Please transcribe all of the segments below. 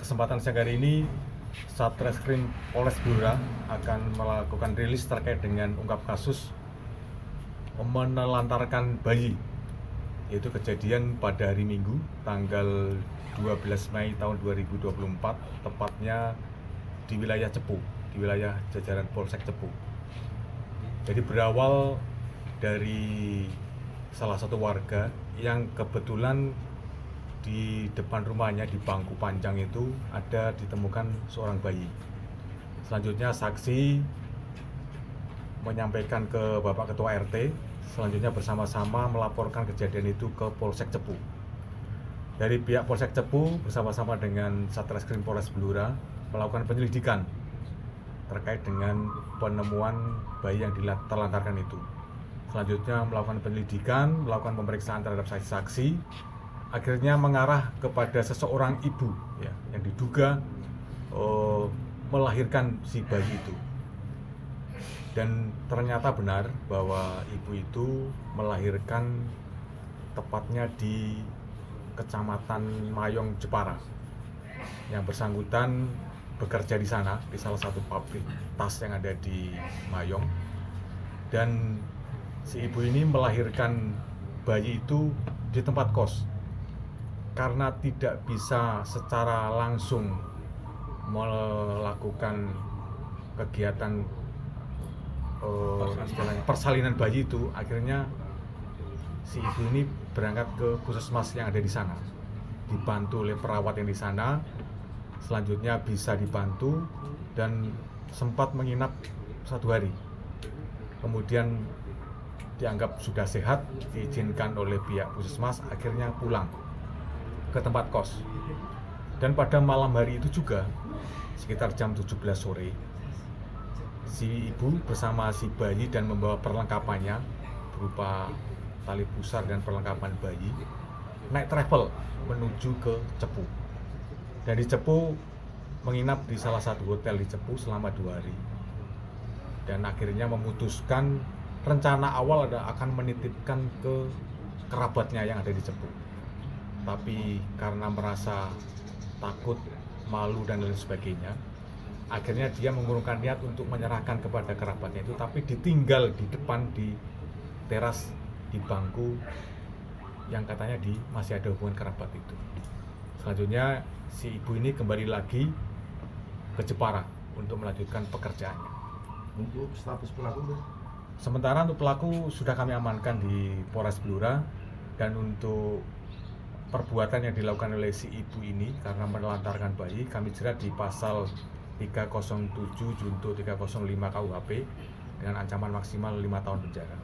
kesempatan siang hari ini, Satreskrim Polres Blora akan melakukan rilis terkait dengan ungkap kasus menelantarkan bayi, yaitu kejadian pada hari Minggu tanggal 12 Mei tahun 2024, tepatnya di wilayah Cepu, di wilayah jajaran Polsek Cepu. Jadi berawal dari salah satu warga yang kebetulan di depan rumahnya di bangku panjang itu ada ditemukan seorang bayi. Selanjutnya saksi menyampaikan ke Bapak Ketua RT, selanjutnya bersama-sama melaporkan kejadian itu ke Polsek Cepu. Dari pihak Polsek Cepu bersama-sama dengan Satreskrim Polres Blora melakukan penyelidikan terkait dengan penemuan bayi yang terlantarkan itu. Selanjutnya melakukan penyelidikan, melakukan pemeriksaan terhadap saksi-saksi, akhirnya mengarah kepada seseorang ibu ya, yang diduga melahirkan si bayi itu. Dan ternyata benar bahwa ibu itu melahirkan tepatnya di Kecamatan Mayong, Jepara. Yang bersangkutan bekerja di sana, di salah satu pabrik tas yang ada di Mayong. Dan si ibu ini melahirkan bayi itu di tempat kos, karena tidak bisa secara langsung melakukan kegiatan persalinan bayi itu. Akhirnya si ibu ini berangkat ke puskesmas yang ada di sana, dibantu oleh perawat yang di sana. Selanjutnya bisa dibantu dan sempat menginap 1 hari. Kemudian dianggap sudah sehat, diizinkan oleh pihak puskesmas, akhirnya pulang ke tempat kos. Dan pada malam hari itu juga, sekitar jam 17 sore, si ibu bersama si bayi dan membawa perlengkapannya berupa tali pusar dan perlengkapan bayi, naik travel menuju ke Cepu. Dan di Cepu menginap di salah satu hotel di Cepu selama 2 hari. Dan akhirnya memutuskan, rencana awal akan menitipkan ke kerabatnya yang ada di Cepu. Tapi karena merasa takut, malu dan lain sebagainya, akhirnya dia mengurungkan niat untuk menyerahkan kepada kerabatnya itu, tapi ditinggal di depan di teras, di bangku yang katanya masih ada hubungan kerabat itu. Selanjutnya si ibu ini kembali lagi ke Jepara untuk melanjutkan pekerjaannya. Untuk status pelaku, sementara untuk pelaku sudah kami amankan di Polres Blora, dan untuk perbuatan yang dilakukan oleh si ibu ini karena menelantarkan bayi, kami jerat di pasal 307 junto 305 KUHP dengan ancaman maksimal 5 tahun penjara.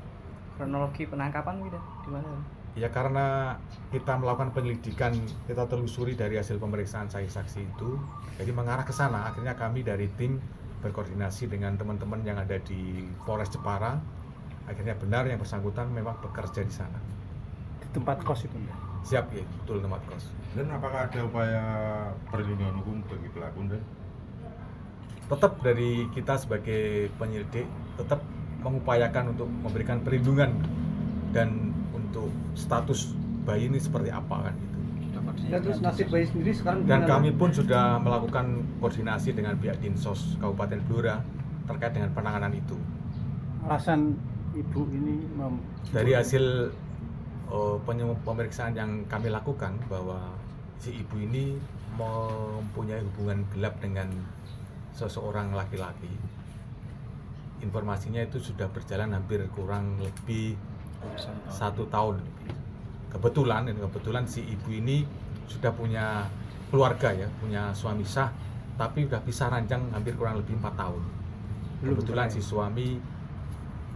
Kronologi penangkapan gitu di mana? Ya, karena kita melakukan penyelidikan, kita telusuri dari hasil pemeriksaan saksi-saksi itu, jadi mengarah ke sana. Akhirnya kami dari tim berkoordinasi dengan teman-teman yang ada di Polres Jepara. Akhirnya benar yang bersangkutan memang bekerja di sana. Di tempat kos itu ya? Siap ya, betul, tempat kos. dan apakah ada upaya perlindungan hukum bagi pelaku? Dan Tetap dari kita sebagai penyelidik tetap mengupayakan untuk memberikan perlindungan dan untuk status bayi ini seperti apa kan gitu. Dan terus nasib bayi sendiri sekarang Dan gimana? kami pun sudah melakukan koordinasi dengan pihak Dinsos Kabupaten Blora terkait dengan penanganan itu. Alasan ibu ini Dari hasil pemeriksaan yang kami lakukan bahwa si ibu ini mempunyai hubungan gelap dengan seseorang laki-laki. Informasinya itu sudah berjalan hampir kurang lebih 1 tahun. Kebetulan si ibu ini sudah punya keluarga ya, punya suami sah, tapi sudah pisah ranjang hampir kurang lebih 4 tahun. Kebetulan si suami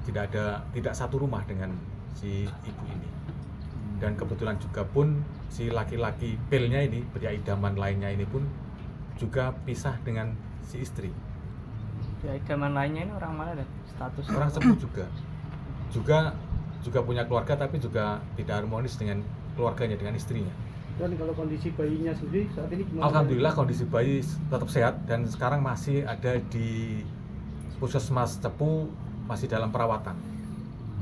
tidak satu rumah dengan si ibu ini. Dan kebetulan juga pun si laki-laki pilnya ini, pria idaman lainnya ini pun juga pisah dengan si istri. Ya, idaman lainnya ini orang mana dan status? Orang Cepu juga punya keluarga, tapi juga tidak harmonis dengan keluarganya, dengan istrinya. Dan kalau kondisi bayinya sendiri saat ini gimana? Alhamdulillah kondisi bayi tetap sehat dan sekarang masih ada di Puskesmas Cepu, masih dalam perawatan.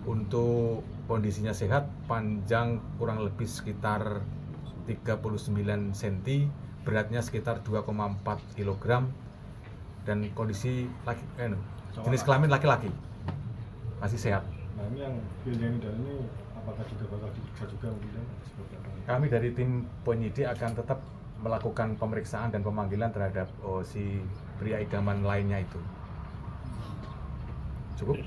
Untuk kondisinya sehat, panjang kurang lebih sekitar 39 cm, beratnya sekitar 2,4 kg dan kondisi jenis kelamin laki-laki, masih sehat. Nah ini yang Bilyani dan ini apakah juga bakal diperiksa juga kemudian seperti apa? Kami dari tim penyidik akan tetap melakukan pemeriksaan dan pemanggilan terhadap si pria idaman lainnya itu. Cukup?